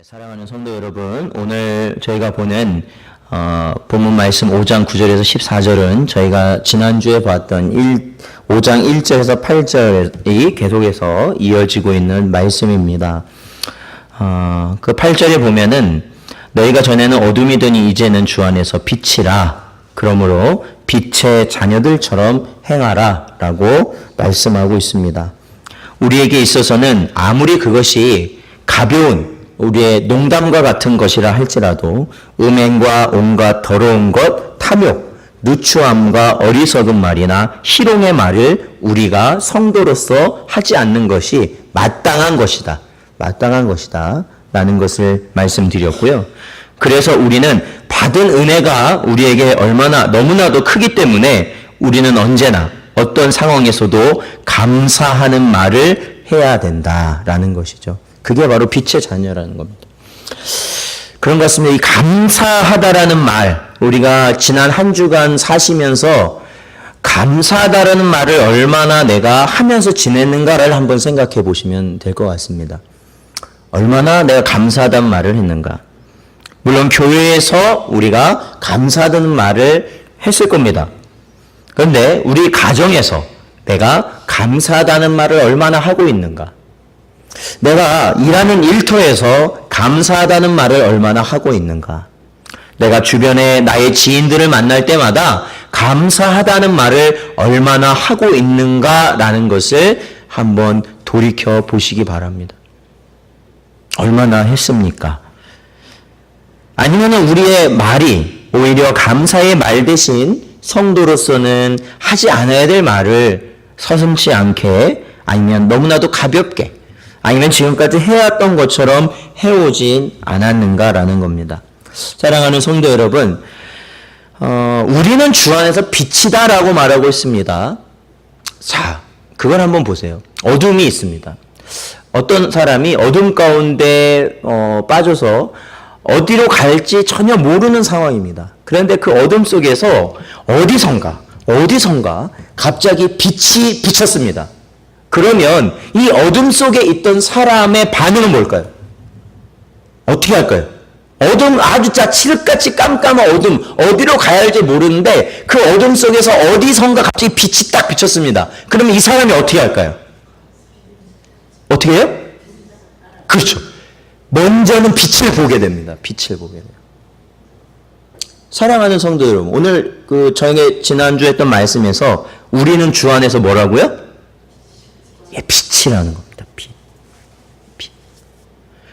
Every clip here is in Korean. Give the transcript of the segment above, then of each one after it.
사랑하는 성도 여러분, 오늘 저희가 보는 본문 말씀 5장 9절에서 14절은 저희가 지난주에 봤던 5장 1절에서 8절이 계속해서 이어지고 있는 말씀입니다. 그 8절에 보면은 너희가 전에는 어둠이더니 이제는 주 안에서 빛이라. 그러므로 빛의 자녀들처럼 행하라 라고 말씀하고 있습니다. 우리에게 있어서는 아무리 그것이 가벼운 우리의 농담과 같은 것이라 할지라도 음행과 온갖 더러운 것, 탐욕, 누추함과 어리석은 말이나 희롱의 말을 우리가 성도로서 하지 않는 것이 마땅한 것이다. 마땅한 것이다. 라는 것을 말씀드렸고요. 그래서 우리는 받은 은혜가 우리에게 얼마나 너무나도 크기 때문에 우리는 언제나 어떤 상황에서도 감사하는 말을 해야 된다라는 것이죠. 그게 바로 빛의 자녀라는 겁니다. 그런 것 같습니다. 이 감사하다라는 말, 우리가 지난 한 주간 사시면서 감사하다라는 말을 얼마나 내가 하면서 지냈는가를 한번 생각해 보시면 될 것 같습니다. 얼마나 내가 감사하다는 말을 했는가. 물론 교회에서 우리가 감사하다는 말을 했을 겁니다. 그런데 우리 가정에서 내가 감사하다는 말을 얼마나 하고 있는가. 내가 일하는 일터에서 감사하다는 말을 얼마나 하고 있는가. 내가 주변에 나의 지인들을 만날 때마다 감사하다는 말을 얼마나 하고 있는가라는 것을 한번 돌이켜 보시기 바랍니다. 얼마나 했습니까? 아니면 우리의 말이 오히려 감사의 말 대신 성도로서는 하지 않아야 될 말을 서슴지 않게 아니면 너무나도 가볍게 아니면 지금까지 해왔던 것처럼 해오진 않았는가라는 겁니다. 사랑하는 성도 여러분, 우리는 주 안에서 빛이다라고 말하고 있습니다. 자, 그걸 한번 보세요. 어둠이 있습니다. 어떤 사람이 어둠 가운데 빠져서 어디로 갈지 전혀 모르는 상황입니다. 그런데 그 어둠 속에서 어디선가 갑자기 빛이 비쳤습니다. 그러면 이 어둠 속에 있던 사람의 반응은 뭘까요? 어떻게 할까요? 어둠 아주 칠흑같이 깜깜한 어둠, 어디로 가야 할지 모르는데 그 어둠 속에서 어디선가 갑자기 빛이 딱 비쳤습니다. 그러면 이 사람이 어떻게 할까요? 어떻게 해요? 그렇죠. 먼저는 빛을 보게 됩니다. 빛을 보게 돼요. 사랑하는 성도 여러분, 오늘 저에게 지난주에 했던 말씀에서 우리는 주 안에서 뭐라고요? 빛이라는 겁니다. 빛.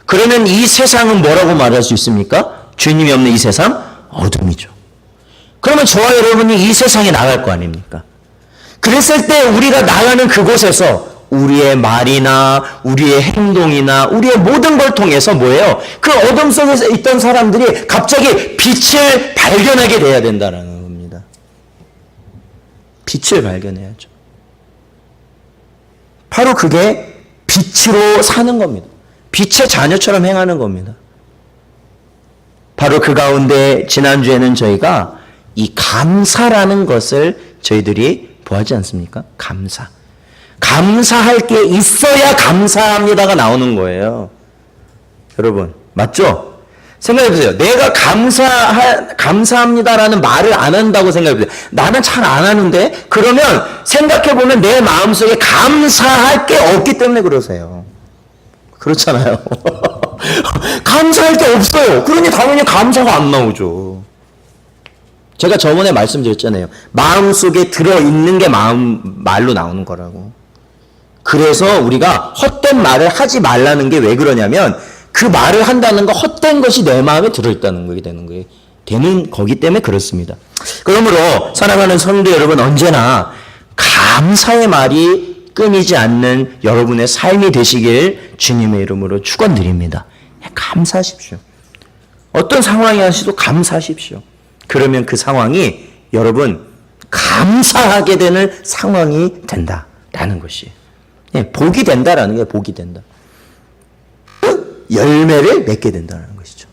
그러면 이 세상은 뭐라고 말할 수 있습니까? 주님이 없는 이 세상? 어둠이죠. 그러면 저와 여러분이 이 세상에 나갈 거 아닙니까? 그랬을 때 우리가 나가는 그곳에서 우리의 말이나 우리의 행동이나 우리의 모든 걸 통해서 뭐예요? 그 어둠 속에서 있던 사람들이 갑자기 빛을 발견하게 돼야 된다는 겁니다. 빛을 발견해야죠. 바로 그게 빛으로 사는 겁니다. 빛의 자녀처럼 행하는 겁니다. 바로 그 가운데 지난주에는 저희가 이 감사라는 것을 저희들이 보았지 않습니까? 감사할 게 있어야 감사합니다가 나오는 거예요. 여러분, 맞죠? 생각해보세요. 내가 감사합니다라는 말을 안 한다고 생각해보세요. 나는 잘 안 하는데? 그러면 생각해보면 내 마음속에 감사할 게 없기 때문에 그러세요. 그렇잖아요. 감사할 게 없어요. 그러니 당연히 감사가 안 나오죠. 제가 저번에 말씀드렸잖아요. 마음속에 들어있는 게 말로 나오는 거라고. 그래서 우리가 헛된 말을 하지 말라는 게 왜 그러냐면 그 말을 한다는 거 헛된 것이 내 마음에 들어있다는 거게 되는 거예요. 되는 거기 때문에 그렇습니다. 그러므로 사랑하는 성도 여러분, 언제나 감사의 말이 끊이지 않는 여러분의 삶이 되시길 주님의 이름으로 축원드립니다. 감사하십시오. 어떤 상황이 하시도 감사하십시오. 그러면 그 상황이 여러분 감사하게 되는 상황이 된다라는 것이에요. 복이 된다라는 게 복이 된다. 열매를 맺게 된다는 것이죠.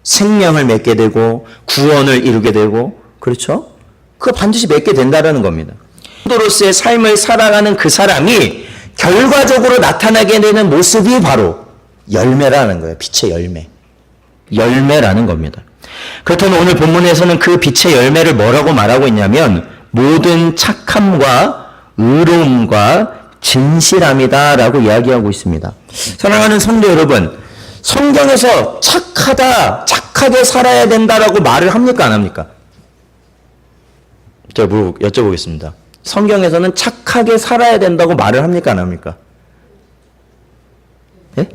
생명을 맺게 되고 구원을 이루게 되고, 그렇죠? 그거 반드시 맺게 된다는 겁니다. 성도로서의 삶을 살아가는 그 사람이 결과적으로 나타나게 되는 모습이 바로 열매라는 거예요. 빛의 열매. 열매라는 겁니다. 그렇다면 오늘 본문에서는 그 빛의 열매를 뭐라고 말하고 있냐면 모든 착함과 의로움과 진실함이다 라고 이야기하고 있습니다. 사랑하는 성도 여러분, 성경에서 착하게 살아야 된다라고 말을 합니까 안 합니까? 제가 여쭤보겠습니다. 성경에서는 착하게 살아야 된다고 말을 합니까 안 합니까? 예?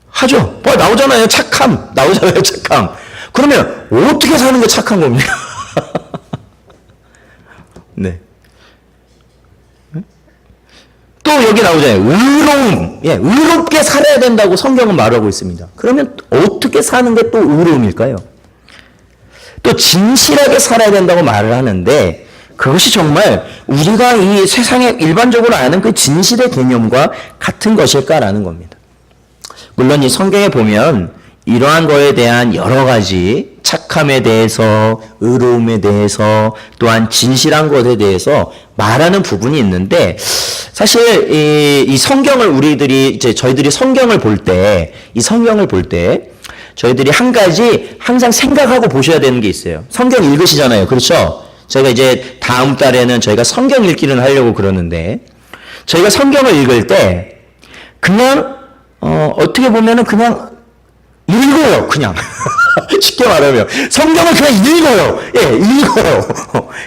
하죠. 나오잖아요. 착함. 나오잖아요. 착함. 그러면 어떻게 사는 게 착한 겁니까? 네. 또 여기 나오잖아요. 의로움. 예, 의롭게 살아야 된다고 성경은 말하고 있습니다. 그러면 어떻게 사는 게 또 의로움일까요? 또 진실하게 살아야 된다고 말을 하는데 그것이 정말 우리가 이 세상에 일반적으로 아는 그 진실의 개념과 같은 것일까라는 겁니다. 물론 이 성경에 보면 이러한 거에 대한 여러 가지 착함에 대해서, 의로움에 대해서, 또한 진실한 것에 대해서 말하는 부분이 있는데, 사실 이 성경을 저희들이 성경을 볼 때, 저희들이 한 가지 항상 생각하고 보셔야 되는 게 있어요. 성경 읽으시잖아요. 그렇죠? 저희가 이제 다음 달에는 저희가 성경 읽기를 하려고 그러는데, 저희가 성경을 읽을 때, 그냥, 어떻게 보면은 그냥 읽어요, 그냥. 쉽게 말하면. 성경을 그냥 읽어요. 예, 읽어요.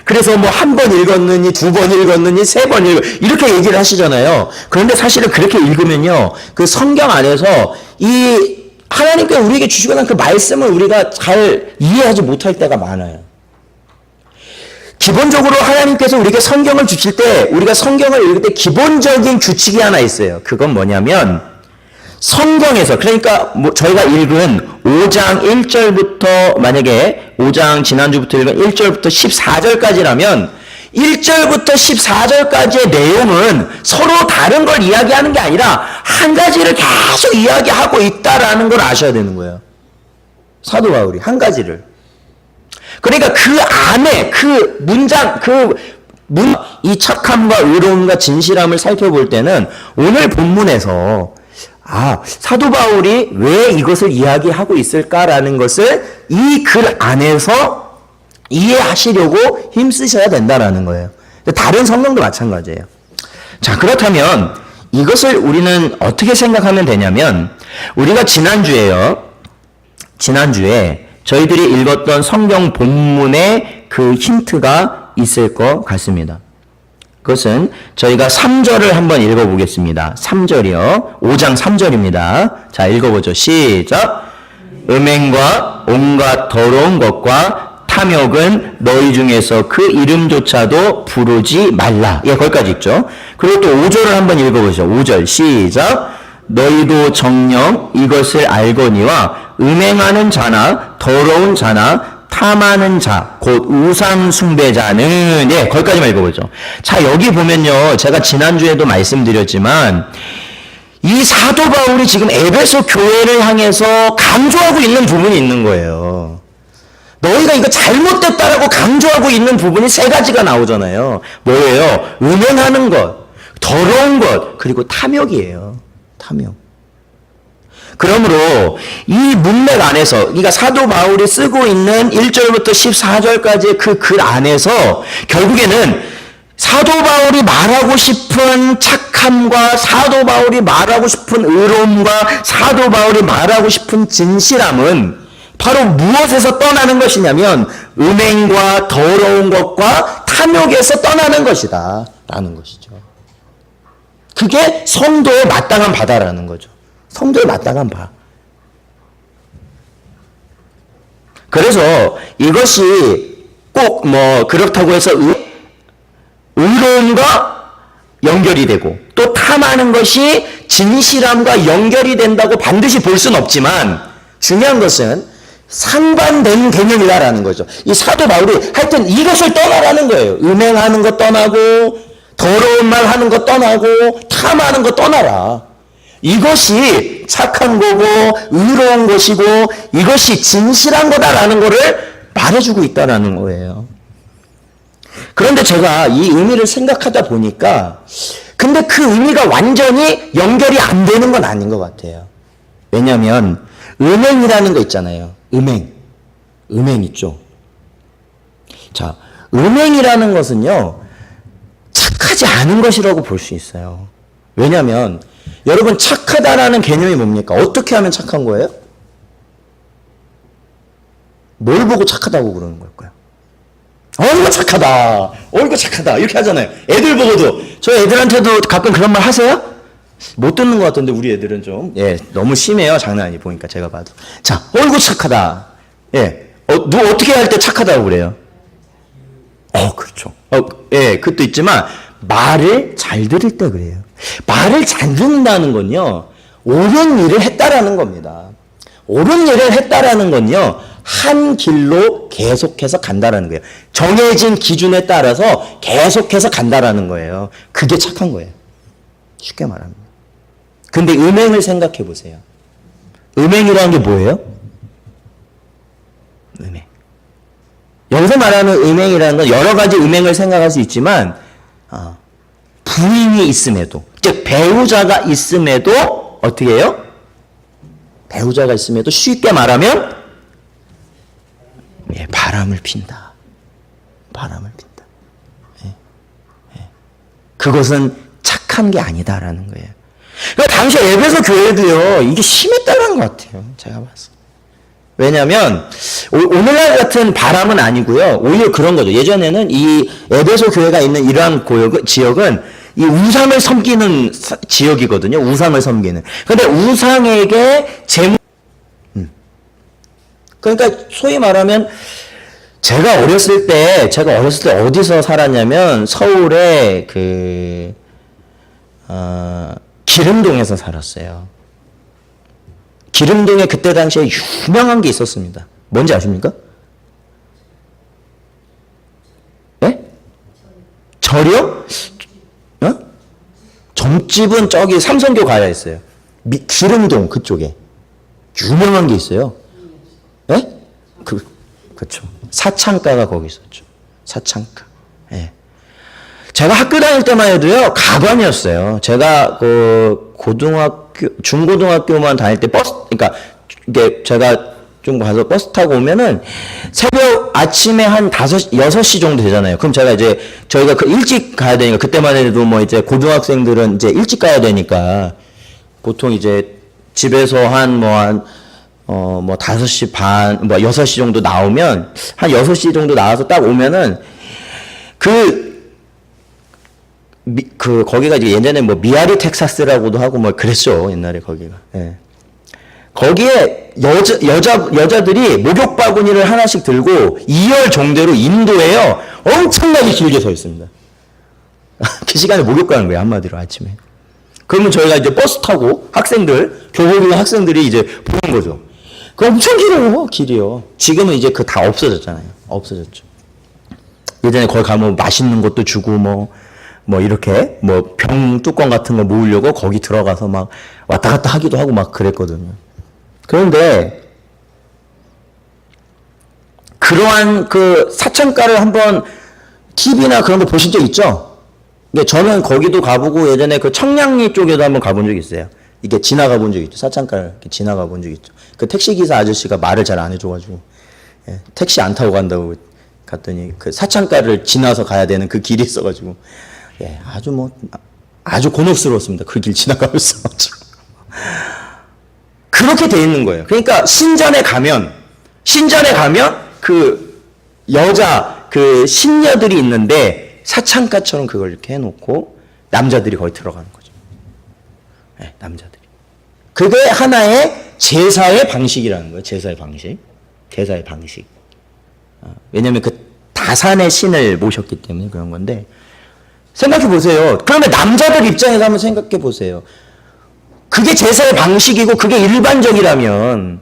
그래서 뭐 한 번 읽었느니, 두 번 읽었느니, 세 번 이렇게 얘기를 하시잖아요. 그런데 사실은 그렇게 읽으면요, 그 성경 안에서 이 하나님께서 우리에게 주시고 난 그 말씀을 우리가 잘 이해하지 못할 때가 많아요. 기본적으로 하나님께서 우리에게 성경을 주실 때, 우리가 성경을 읽을 때 기본적인 규칙이 하나 있어요. 그건 뭐냐면, 성경에서, 그러니까 저희가 읽은 5장 1절부터, 만약에 5장 지난주부터 읽은 1절부터 14절까지라면 1절부터 14절까지의 내용은 서로 다른 걸 이야기하는 게 아니라 한 가지를 계속 이야기하고 있다라는 걸 아셔야 되는 거예요. 사도 바울이 한 가지를. 그러니까 그 안에 그 문장, 이 착함과 의로움과 진실함을 살펴볼 때는 오늘 본문에서 사도 바울이 왜 이것을 이야기하고 있을까라는 것을 이 글 안에서 이해하시려고 힘쓰셔야 된다라는 거예요. 다른 성경도 마찬가지예요. 자, 그렇다면 이것을 우리는 어떻게 생각하면 되냐면, 우리가 지난주에 저희들이 읽었던 성경 본문에 그 힌트가 있을 것 같습니다. 그것은 저희가 3절을 한번 읽어보겠습니다. 3절이요. 5장 3절입니다. 자, 읽어보죠. 시작. 음행과 온갖 더러운 것과 탐욕은 너희 중에서 그 이름조차도 부르지 말라. 예, 거기까지 있죠. 그리고 또 5절을 한번 읽어보죠. 5절 시작. 너희도 정녕 이것을 알거니와 음행하는 자나 더러운 자나 탐하는 자, 곧 우상 숭배자는, 예, 거기까지만 읽어보죠. 자, 여기 보면요, 제가 지난주에도 말씀드렸지만, 이 사도 바울이 지금 에베소 교회를 향해서 강조하고 있는 부분이 있는 거예요. 너희가 이거 잘못됐다라고 강조하고 있는 부분이 세 가지가 나오잖아요. 뭐예요? 음행하는 것, 더러운 것, 그리고 탐욕이에요. 탐욕. 그러므로 이 문맥 안에서, 그러니까 사도 바울이 쓰고 있는 1절부터 14절까지의 그 글 안에서 결국에는 사도 바울이 말하고 싶은 착함과 사도 바울이 말하고 싶은 의로움과 사도 바울이 말하고 싶은 진실함은 바로 무엇에서 떠나는 것이냐면 음행과 더러운 것과 탐욕에서 떠나는 것이다 라는 것이죠. 그게 성도의 마땅한 바다라는 거죠. 성도의 마땅한 바. 그래서 이것이 꼭 그렇다고 해서 의로움과 연결이 되고 또 탐하는 것이 진실함과 연결이 된다고 반드시 볼 수는 없지만 중요한 것은 상반된 개념이다라는 거죠. 이 사도 바울이 하여튼 이것을 떠나라는 거예요. 음행하는 것 떠나고 더러운 말 하는 것 떠나고 탐하는 것 떠나라. 이것이 착한 거고 의로운 것이고 이것이 진실한 거다라는 거를 말해주고 있다라는 거예요. 그런데 제가 이 의미를 생각하다 보니까 근데 그 의미가 완전히 연결이 안 되는 건 아닌 것 같아요. 왜냐하면 음행이라는 거 있잖아요. 음행 있죠. 자, 음행이라는 것은요, 착하지 않은 것이라고 볼 수 있어요. 왜냐하면 여러분 착하다라는 개념이 뭡니까? 어떻게 하면 착한 거예요? 뭘 보고 착하다고 그러는 걸까요? 이거 착하다. 이거 착하다. 이렇게 하잖아요. 애들 보고도. 저 애들한테도 가끔 그런 말 하세요? 못 듣는 것 같던데 우리 애들은 좀 너무 심해요. 장난 아니 보니까 제가 봐도. 자, 이거 착하다. 누가 어떻게 할 때 착하다고 그래요? 그렇죠. 그것도 있지만 말을 잘 들을 때 그래요. 말을 잘 듣는다는 건요, 옳은 일을 했다라는 겁니다. 옳은 일을 했다라는 건요, 한 길로 계속해서 간다라는 거예요. 정해진 기준에 따라서 계속해서 간다라는 거예요. 그게 착한 거예요. 쉽게 말합니다. 근데 음행을 생각해 보세요. 음행이라는 게 뭐예요? 음행. 여기서 말하는 음행이라는 건 여러 가지 음행을 생각할 수 있지만, 부인이 있음에도, 즉 배우자가 있음에도 어떻게 해요? 배우자가 있음에도 쉽게 말하면 바람을 핀다. 바람을 핀다. 그것은 착한 게 아니다라는 거예요. 그러니까 당시 에베소 교회도요, 이게 심했다는 것 같아요. 제가 봤을 때. 왜냐하면 오늘날 같은 바람은 아니고요. 오히려 그런 거죠. 예전에는 이 에베소 교회가 있는 이러한 지역은 이 우상을 섬기는 지역이거든요. 우상을 섬기는. 그런데 우상에게 그러니까 소위 말하면 제가 어렸을 때 어디서 살았냐면 서울의 기름동에서 살았어요. 기름동에 그때 당시에 유명한 게 있었습니다. 뭔지 아십니까? 네? 절이요? 점집은 저기 삼성교 가야 했어요. 기름동 그쪽에 유명한 게 있어요. 네? 그렇죠. 사창가가 거기 있었죠. 사창가. 예. 제가 학교 다닐 때만 해도요, 가관이었어요. 제가 중고등학교만 다닐 때 그러니까 이게 제가 좀 가서 버스 타고 오면은 아침에 한 6시 정도 되잖아요. 그럼 저희가 일찍 가야 되니까, 그때만 해도 뭐 이제 고등학생들은 이제 일찍 가야 되니까, 보통 이제 집에서 한 5시 반, 6시 정도 나오면, 한 6시 정도 나와서 딱 오면은, 거기가 이제 예전에 뭐 미아리 텍사스라고도 하고 뭐 그랬죠. 옛날에 거기가. 예. 거기에 여자들이 목욕 바구니를 하나씩 들고 2열 정도로 인도에요. 엄청나게 길게 서 있습니다. 그 시간에 목욕 가는 거예요. 한마디로 아침에. 그러면 저희가 이제 버스 타고 교복 학생들이 이제 보는 거죠. 그 엄청 길어요. 길이요. 지금은 이제 다 없어졌잖아요. 없어졌죠. 예전에 거기 가면 맛있는 것도 주고 이렇게 병 뚜껑 같은 거 모으려고 거기 들어가서 막 왔다 갔다 하기도 하고 막 그랬거든요. 그런데 그러한 사창가를 한번 TV나 그런 거 보신 적 있죠? 근데 저는 거기도 가보고 예전에 청량리 쪽에도 한번 가본 적 있어요. 이게 지나가 본 적 있죠. 사창가를 이렇게 지나가 본 적 있죠. 택시기사 아저씨가 말을 잘 안 해줘가지고, 택시 안 타고 간다고 갔더니 사창가를 지나서 가야 되는 그 길이 있어가지고, 아주 곤혹스러웠습니다. 그 길 지나가면서. 그렇게 돼 있는 거예요. 그러니까 신전에 가면 신녀들이 있는데 사창가처럼 그걸 이렇게 해놓고 남자들이 거기 들어가는 거죠. 남자들이. 그게 하나의 제사의 방식이라는 거예요. 제사의 방식. 왜냐하면 다산의 신을 모셨기 때문에 그런 건데, 생각해 보세요. 그러면 남자들 입장에서 한번 생각해 보세요. 그게 제사의 방식이고 그게 일반적이라면,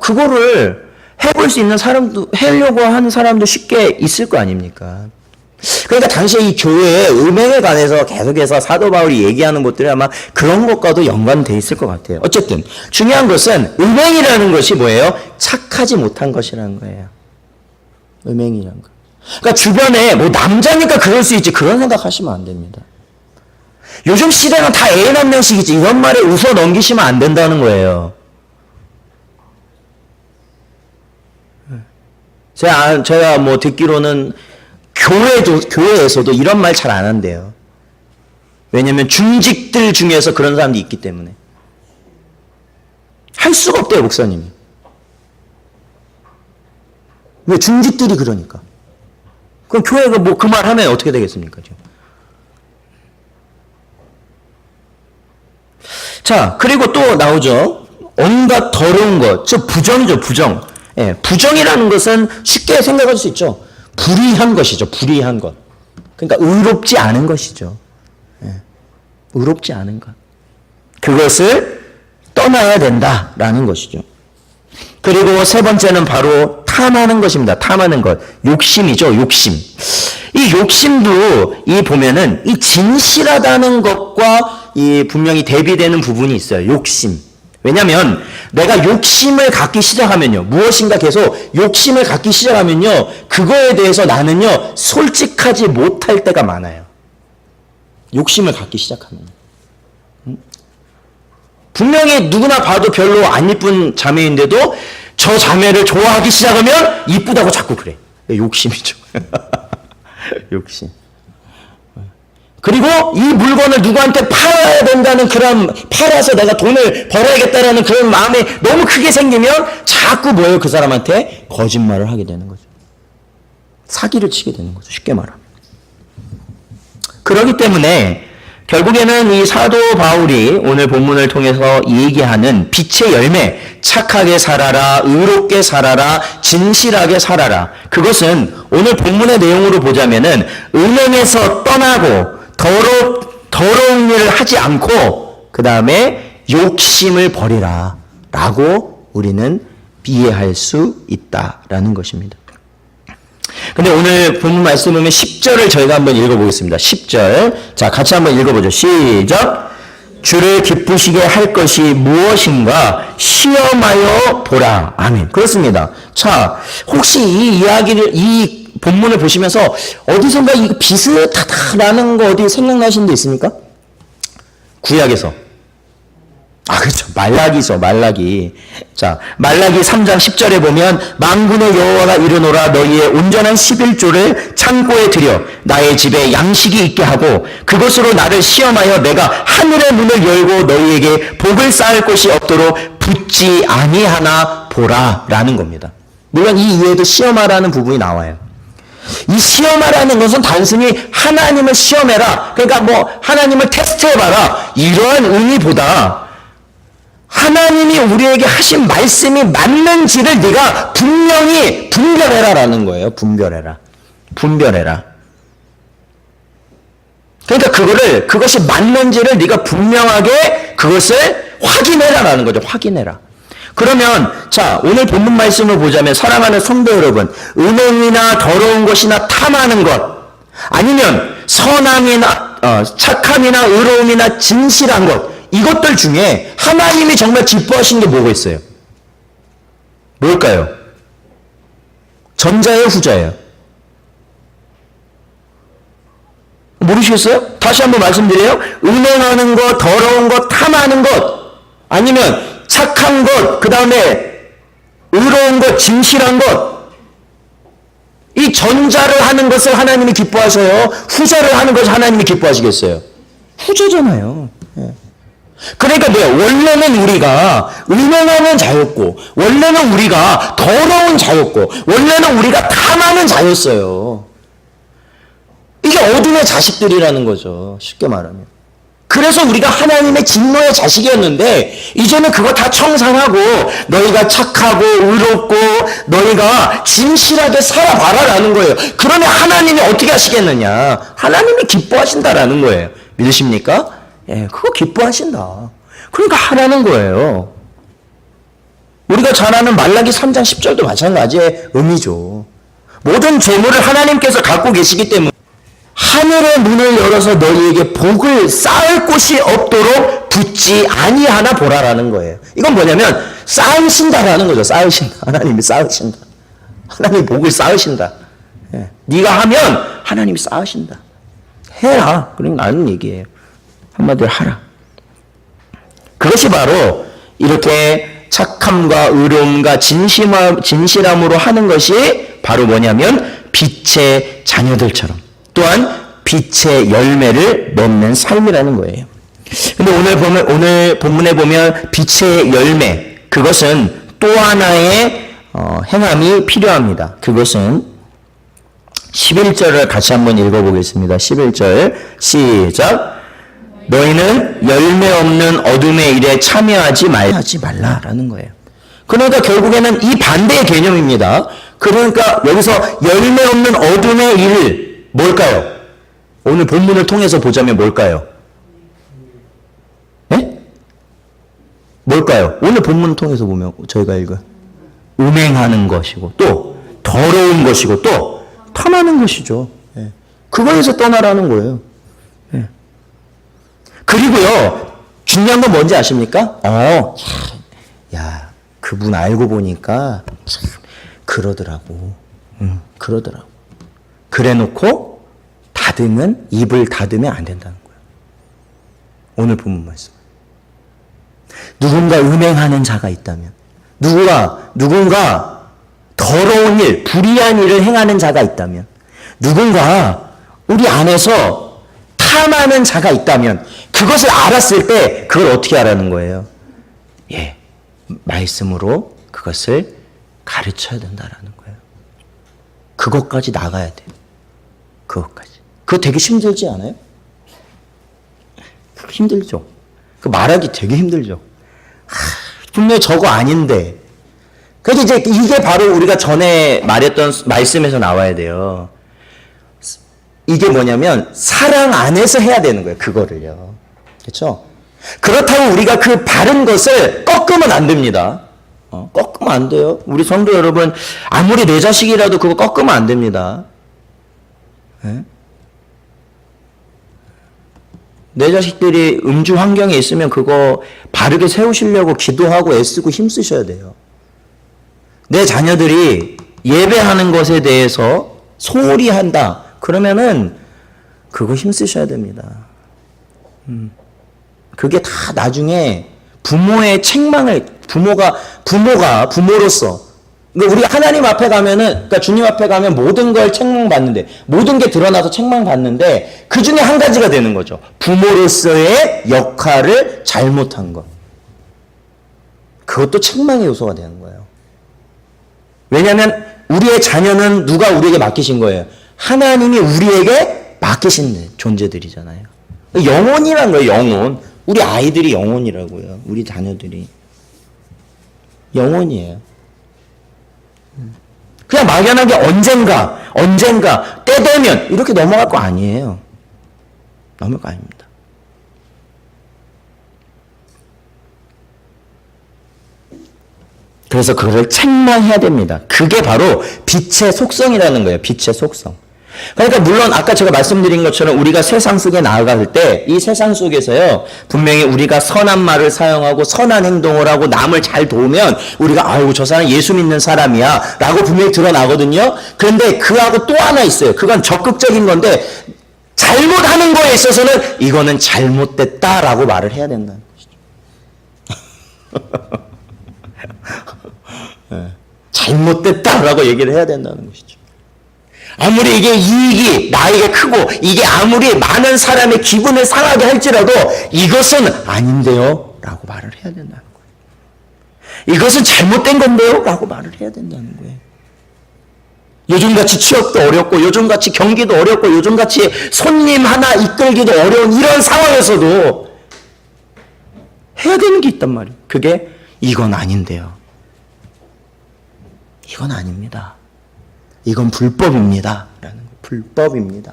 그거를 해볼 수 있는 사람도, 하려고 하는 사람도 쉽게 있을 거 아닙니까? 그러니까 당시에 이 교회의 음행에 관해서 계속해서 사도 바울이 얘기하는 것들이 아마 그런 것과도 연관돼 있을 것 같아요. 어쨌든 중요한 것은 음행이라는 것이 뭐예요? 착하지 못한 것이라는 거예요. 음행이라는 거. 그러니까 주변에 남자니까 그럴 수 있지, 그런 생각하시면 안 됩니다. 요즘 시대는 다 애인 한 명씩이지, 이런 말에 웃어 넘기시면 안 된다는 거예요. 제가 뭐 듣기로는 교회에서도 이런 말 잘 안 한대요. 왜냐면 중직들 중에서 그런 사람들이 있기 때문에. 할 수가 없대요, 목사님이. 왜? 중직들이 그러니까. 그럼 교회가 뭐 그 말 하면 어떻게 되겠습니까? 지금. 자, 그리고 또 나오죠. 온갖 더러운 것. 저 부정이죠, 부정. 예, 부정이라는 것은 쉽게 생각할 수 있죠. 불의한 것이죠, 불의한 것. 그러니까 의롭지 않은 것이죠. 예, 의롭지 않은 것. 그것을 떠나야 된다라는 것이죠. 그리고 세 번째는 바로 탐하는 것입니다. 탐하는 것. 욕심이죠, 욕심. 이 욕심도 이 보면은 이 진실하다는 것과 이 분명히 대비되는 부분이 있어요. 욕심. 왜냐면 내가 욕심을 갖기 시작하면요. 무엇인가 계속 욕심을 갖기 시작하면요. 그거에 대해서 나는요. 솔직하지 못할 때가 많아요. 욕심을 갖기 시작하면. 분명히 누구나 봐도 별로 안 이쁜 자매인데도 저 자매를 좋아하기 시작하면 이쁘다고 자꾸 그래. 욕심이죠. 욕심. 그리고 이 물건을 누구한테 팔아야 된다는 그런, 팔아서 내가 돈을 벌어야겠다라는 그런 마음이 너무 크게 생기면 자꾸 뭐예요? 그 사람한테 거짓말을 하게 되는 거죠. 사기를 치게 되는 거죠. 쉽게 말하면. 그렇기 때문에 결국에는 이 사도 바울이 오늘 본문을 통해서 얘기하는 빛의 열매, 착하게 살아라, 의롭게 살아라, 진실하게 살아라. 그것은 오늘 본문의 내용으로 보자면은 은행에서 떠나고 더러운 일을 하지 않고 그 다음에 욕심을 버리라 라고 우리는 이해할 수 있다라는 것입니다. 근데 오늘 본문 말씀 보면 10절을 저희가 한번 읽어보겠습니다. 10절. 자, 같이 한번 읽어보죠. 시작. 주를 기쁘시게 할 것이 무엇인가 시험하여 보라. 아멘. 그렇습니다. 자, 혹시 이 이야기를, 이 본문을 보시면서 어디선가 이거 비슷하다라는 거 어디 생각나시는 데 있습니까? 구약에서. 그렇죠. 말라기죠, 말라기. 자, 말라기 3장 10절에 보면 만군의 여호와가 이르노라 너희의 온전한 11조를 창고에 들여 나의 집에 양식이 있게 하고 그것으로 나를 시험하여 내가 하늘의 문을 열고 너희에게 복을 쌓을 곳이 없도록 붙지 아니하나 보라 라는 겁니다. 물론 이 이후에도 시험하라는 부분이 나와요. 이 시험하라는 것은 단순히 하나님을 시험해라. 그러니까 뭐 하나님을 테스트해봐라. 이러한 의미보다 하나님이 우리에게 하신 말씀이 맞는지를 네가 분명히 분별해라라는 거예요. 분별해라. 그러니까 그것이 맞는지를 네가 분명하게 그것을 확인해라라는 거죠. 확인해라. 그러면 자, 오늘 본문 말씀을 보자면 사랑하는 성도 여러분, 은행이나 더러운 것이나 탐하는 것 아니면 선함이나 착함이나 의로움이나 진실한 것 이것들 중에 하나님이 정말 기뻐하시는 게 뭐가 있어요? 뭘까요? 전자예요, 후자예요? 모르시겠어요? 다시 한번 말씀드려요. 은행하는 것, 더러운 것, 탐하는 것 아니면 착한 것, 그 다음에 의로운 것, 진실한 것 이 전자를 하는 것을 하나님이 기뻐하셔요? 후자를 하는 것을 하나님이 기뻐하시겠어요? 후자잖아요. 그러니까 원래는 우리가 은행하는 자였고 원래는 우리가 더러운 자였고 원래는 우리가 탐하는 자였어요. 이게 어둠의 자식들이라는 거죠. 쉽게 말하면. 그래서 우리가 하나님의 진노의 자식이었는데 이제는 그거 다 청산하고 너희가 착하고 의롭고 너희가 진실하게 살아봐라라는 거예요. 그러면 하나님이 어떻게 하시겠느냐? 하나님이 기뻐하신다라는 거예요. 믿으십니까? 예, 그거 기뻐하신다. 그러니까 하라는 거예요. 우리가 잘 아는 말라기 3장 10절도 마찬가지의 의미죠. 모든 재물을 하나님께서 갖고 계시기 때문에 하늘의 문을 열어서 너희에게 복을 쌓을 곳이 없도록 붙지 아니하나 보라라는 거예요. 이건 뭐냐면 쌓으신다라는 거죠. 쌓으신다. 하나님이 쌓으신다. 하나님이 복을 쌓으신다. 예. 네가 하면 하나님이 쌓으신다. 해라. 그러니까 아는 얘기예요. 한마디로 하라. 그것이 바로 이렇게 착함과 의로움과 진실함으로 하는 것이 바로 뭐냐면 빛의 자녀들처럼 또한 빛의 열매를 맺는 삶이라는 거예요. 근데 오늘 본문에 보면 빛의 열매, 그것은 또 하나의 행함이 필요합니다. 그것은 11절을 같이 한번 읽어보겠습니다. 11절 시작. 너희는 열매 없는 어둠의 일에 참여하지 말라라는 거예요. 그러니까 결국에는 이 반대의 개념입니다. 그러니까 여기서 열매 없는 어둠의 일 뭘까요? 오늘 본문을 통해서 보자면 뭘까요? 네? 뭘까요? 오늘 본문을 통해서 보면 저희가 읽은 음행하는 것이고 또 더러운 것이고 또 탐하는 것이죠. 네. 그거에서 떠나라는 거예요. 네. 그리고요, 중요한 건 뭔지 아십니까? 야, 그분 알고 보니까 참 그러더라고. 그러더라고. 그래 놓고 입을 닫으면 안 된다는 거예요. 오늘 본문 말씀. 누군가 음행하는 자가 있다면, 누군가 더러운 일, 불의한 일을 행하는 자가 있다면, 누군가 우리 안에서 탐하는 자가 있다면, 그것을 알았을 때 그걸 어떻게 하라는 거예요? 예, 말씀으로 그것을 가르쳐야 된다라는 거예요. 그것까지 나가야 돼요. 그것까지. 그거 되게 힘들지 않아요? 힘들죠. 그 말하기 되게 힘들죠. 분명히 저거 아닌데. 그래서 이제 이게 바로 우리가 전에 말했던 말씀에서 나와야 돼요. 이게 뭐냐면 사랑 안에서 해야 되는 거예요. 그거를요. 그렇죠? 그렇다고 우리가 그 바른 것을 꺾으면 안 됩니다. 꺾으면 안 돼요. 우리 성도 여러분, 아무리 내 자식이라도 그거 꺾으면 안 됩니다. 네? 내 자식들이 음주 환경에 있으면 그거 바르게 세우시려고 기도하고 애쓰고 힘쓰셔야 돼요. 내 자녀들이 예배하는 것에 대해서 소홀히 한다. 그러면은 그거 힘쓰셔야 됩니다. 그게 다 나중에 부모의 책망을, 부모로서 우리 하나님 앞에 가면은, 그러니까 주님 앞에 가면 모든 걸 책망받는데, 모든 게 드러나서 책망받는데, 그 중에 한 가지가 되는 거죠. 부모로서의 역할을 잘못한 것. 그것도 책망의 요소가 되는 거예요. 왜냐하면 우리의 자녀는 누가 우리에게 맡기신 거예요? 하나님이 우리에게 맡기신 존재들이잖아요. 영혼이란 거예요, 영혼. 우리 아이들이 영혼이라고요. 우리 자녀들이. 영혼이에요. 그냥 막연하게 언젠가, 때 되면, 이렇게 넘어갈 거 아니에요. 넘어갈 거 아닙니다. 그래서 그거를 책망해야 됩니다. 그게 바로 빛의 속성이라는 거예요. 빛의 속성. 그러니까 물론 아까 제가 말씀드린 것처럼 우리가 세상 속에 나아갈 때 이 세상 속에서요, 분명히 우리가 선한 말을 사용하고 선한 행동을 하고 남을 잘 도우면 우리가 아이고 저 사람 예수 믿는 사람이야 라고 분명히 드러나거든요. 그런데 그하고 또 하나 있어요. 그건 적극적인 건데 잘못하는 거에 있어서는 이거는 잘못됐다라고 말을 해야 된다는 것이죠. 잘못됐다라고 얘기를 해야 된다는 것이죠. 아무리 이게 이익이 나에게 크고 이게 아무리 많은 사람의 기분을 상하게 할지라도 이것은 아닌데요 라고 말을 해야 된다는 거예요. 이것은 잘못된 건데요 라고 말을 해야 된다는 거예요. 요즘같이 취업도 어렵고 요즘같이 경기도 어렵고 요즘같이 손님 하나 이끌기도 어려운 이런 상황에서도 해야 되는 게 있단 말이에요. 그게 이건 아닌데요. 이건 아닙니다. 이건 불법입니다. 라는 거. 불법입니다.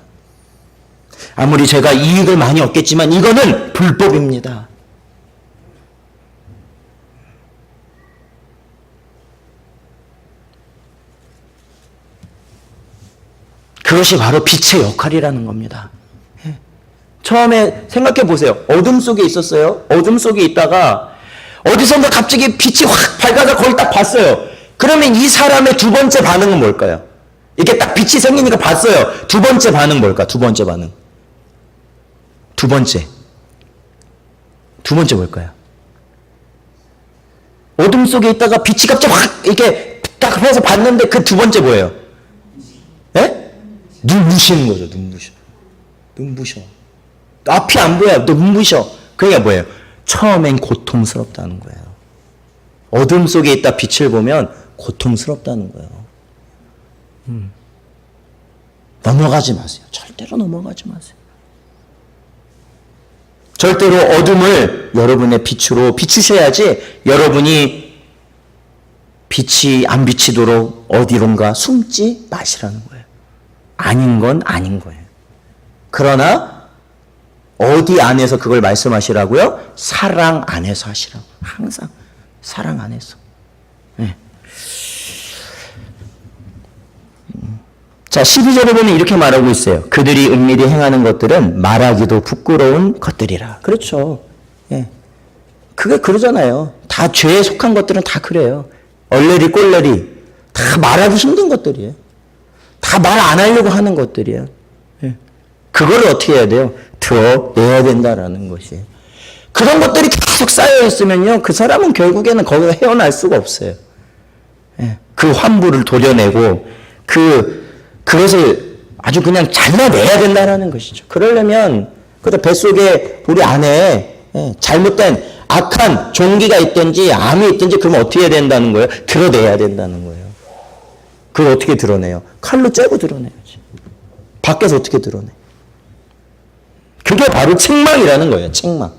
아무리 제가 이익을 많이 얻겠지만 이거는 불법입니다. 그것이 바로 빛의 역할이라는 겁니다. 처음에 생각해 보세요. 어둠 속에 있었어요. 어둠 속에 있다가 어디선가 갑자기 빛이 확 밝아서 거기 딱 봤어요. 그러면 이 사람의 두 번째 반응은 뭘까요? 이렇게 딱 빛이 생기니까 봤어요. 두 번째 반응 뭘까? 두 번째 반응. 두 번째 뭘까요? 어둠 속에 있다가 빛이 갑자기 확 이렇게 딱 해서 봤는데 그 두 번째 뭐예요? 예? 눈부시는 거죠. 눈부셔. 눈부셔. 앞이 안 보여. 눈부셔. 그게 뭐예요? 처음엔 고통스럽다는 거예요. 어둠 속에 있다 빛을 보면 고통스럽다는 거예요. 넘어가지 마세요. 절대로 넘어가지 마세요. 절대로 어둠을 여러분의 빛으로 비추셔야지 여러분이 빛이 안 비치도록 어디론가 숨지 마시라는 거예요. 아닌 건 아닌 거예요. 그러나 어디 안에서 그걸 말씀하시라고요? 사랑 안에서 하시라고. 항상 사랑 안에서. 네. 자, 12절에 보면 이렇게 말하고 있어요. 그들이 은밀히 행하는 것들은 말하기도 부끄러운 것들이라. 그렇죠. 예. 그게 그러잖아요. 다 죄에 속한 것들은 다 그래요. 얼레리 꼴레리 다 말하기 힘든 것들이에요. 다 말 안 하려고 하는 것들이에요. 예. 그걸 어떻게 해야 돼요? 드러내야 된다라는 것이에요. 그런 것들이 계속 쌓여 있으면요, 그 사람은 결국에는 거기서 헤어날 수가 없어요. 예. 그 환부를 도려내고 그것을 아주 그냥 잘라내야 된다는 것이죠. 그러려면 그래도 뱃속에 우리 안에 잘못된 악한 종기가 있든지 암이 있든지 그러면 어떻게 해야 된다는 거예요? 드러내야 된다는 거예요. 그걸 어떻게 드러내요? 칼로 째고 드러내야지. 밖에서 어떻게 드러내? 그게 바로 책망이라는 거예요. 책망.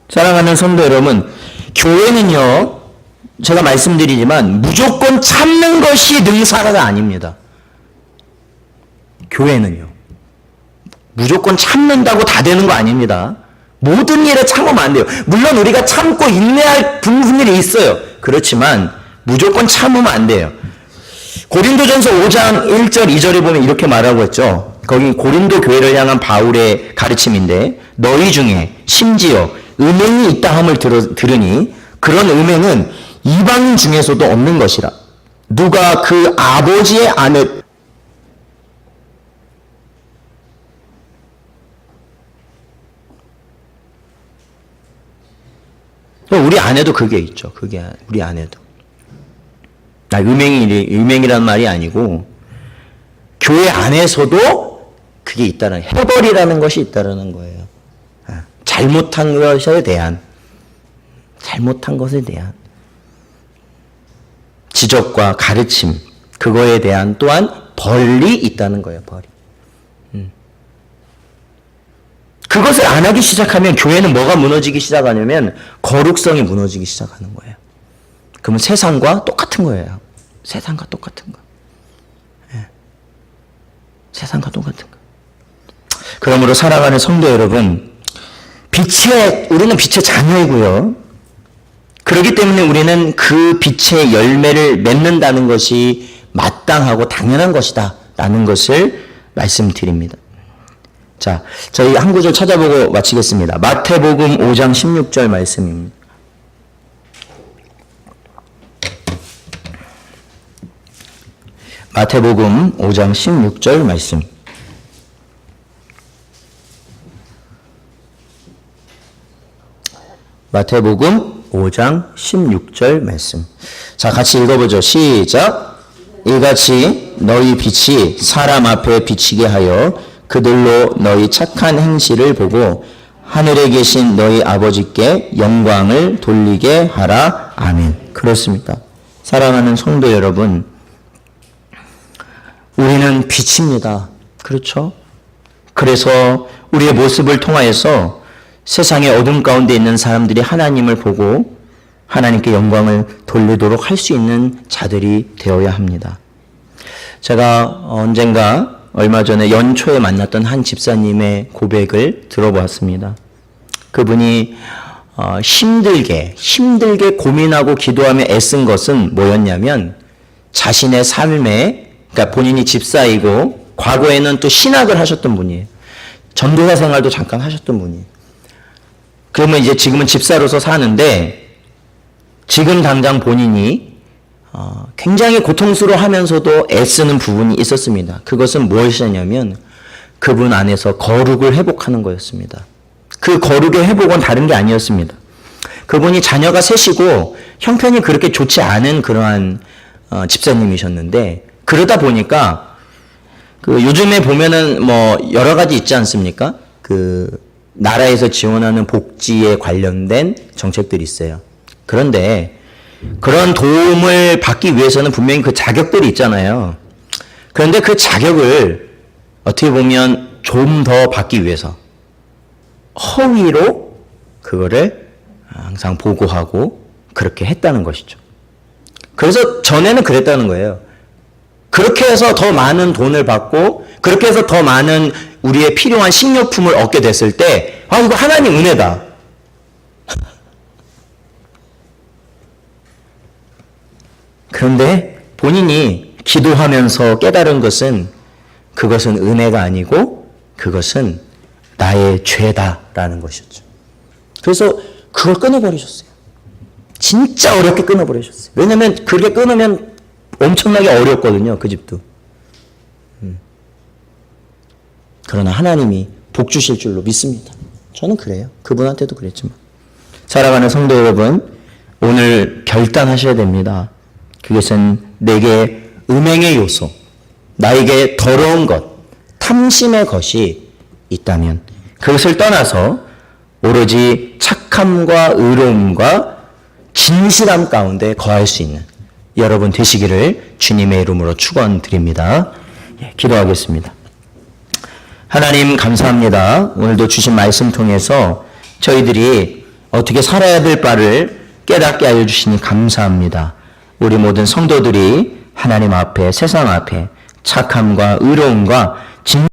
사랑하는 성도 여러분, 교회는요, 제가 말씀드리지만 무조건 참는 것이 능사가 아닙니다. 교회는요. 무조건 참는다고 다 되는 거 아닙니다. 모든 일에 참으면 안 돼요. 물론 우리가 참고 인내할 분들이 있어요. 그렇지만 무조건 참으면 안 돼요. 고린도전서 5장 1절 2절에 보면 이렇게 말하고 있죠. 거기 고린도 교회를 향한 바울의 가르침인데 너희 중에 심지어 음행이 있다 함을 들으니 그런 음행은 이방인 중에서도 없는 것이라. 누가 그 아버지의 아내 우리 안에도 그게 있죠. 그게 우리 안에도. 음행이란 말이 아니고 교회 안에서도 그게 있다는, 해벌이라는 것이 있다는 거예요. 잘못한 것에 대한 지적과 가르침, 그거에 대한 또한 벌이 있다는 거예요. 벌이. 그것을 안 하기 시작하면 교회는 뭐가 무너지기 시작하냐면 거룩성이 무너지기 시작하는 거예요. 그러면 세상과 똑같은 거예요. 세상과 똑같은 거. 예. 세상과 똑같은 거. 그러므로 사랑하는 성도 여러분, 우리는 빛의 자녀이고요. 그렇기 때문에 우리는 그 빛의 열매를 맺는다는 것이 마땅하고 당연한 것이다 라는 것을 말씀드립니다. 자, 저희 한 구절 찾아보고 마치겠습니다. 마태복음 5장 16절 말씀입니다. 마태복음 5장 16절 말씀. 마태복음 5장 16절 말씀. 자, 같이 읽어보죠. 시작. 이같이 너희 빛이 사람 앞에 비치게 하여 그들로 너희 착한 행실을 보고 하늘에 계신 너희 아버지께 영광을 돌리게 하라. 아멘. 그렇습니다. 사랑하는 성도 여러분, 우리는 빛입니다. 그렇죠? 그래서 우리의 모습을 통하여서 세상의 어둠 가운데 있는 사람들이 하나님을 보고 하나님께 영광을 돌리도록 할 수 있는 자들이 되어야 합니다. 제가 언젠가 얼마 전에 연초에 만났던 한 집사님의 고백을 들어보았습니다. 그분이 힘들게 고민하고 기도하며 애쓴 것은 뭐였냐면 자신의 삶에, 그러니까 본인이 집사이고 과거에는 또 신학을 하셨던 분이에요. 전도사 생활도 잠깐 하셨던 분이에요. 그러면 이제 지금은 집사로서 사는데 지금 당장 본인이 굉장히 고통스러워하면서도 애쓰는 부분이 있었습니다. 그것은 무엇이냐면 그분 안에서 거룩을 회복하는 거였습니다. 그 거룩의 회복은 다른 게 아니었습니다. 그분이 자녀가 셋이고 형편이 그렇게 좋지 않은 그러한 집사님이셨는데, 그러다 보니까 그 요즘에 보면은 뭐 여러 가지 있지 않습니까? 그 나라에서 지원하는 복지에 관련된 정책들이 있어요. 그런데 그런 도움을 받기 위해서는 분명히 그 자격들이 있잖아요. 그런데 그 자격을 어떻게 보면 좀 더 받기 위해서 허위로 그거를 항상 보고하고 그렇게 했다는 것이죠. 그래서 전에는 그랬다는 거예요. 그렇게 해서 더 많은 돈을 받고 그렇게 해서 더 많은 우리의 필요한 식료품을 얻게 됐을 때, 아, 이거 하나님 은혜다. 그런데 본인이 기도하면서 깨달은 것은 그것은 은혜가 아니고 그것은 나의 죄다라는 것이었죠. 그래서 그걸 끊어버리셨어요. 진짜 어렵게 끊어버리셨어요. 왜냐면 그렇게 끊으면 엄청나게 어렵거든요. 그 집도. 그러나 하나님이 복 주실 줄로 믿습니다. 저는 그래요. 그분한테도 그랬지만. 살아가는 성도 여러분, 오늘 결단하셔야 됩니다. 그것은 내게 음행의 요소, 나에게 더러운 것, 탐심의 것이 있다면 그것을 떠나서 오로지 착함과 의로움과 진실함 가운데 거할 수 있는 여러분 되시기를 주님의 이름으로 축원드립니다. 기도하겠습니다. 하나님 감사합니다. 오늘도 주신 말씀 통해서 저희들이 어떻게 살아야 될 바를 깨닫게 하여 주시니 감사합니다. 우리 모든 성도들이 하나님 앞에, 세상 앞에 착함과 의로움과 진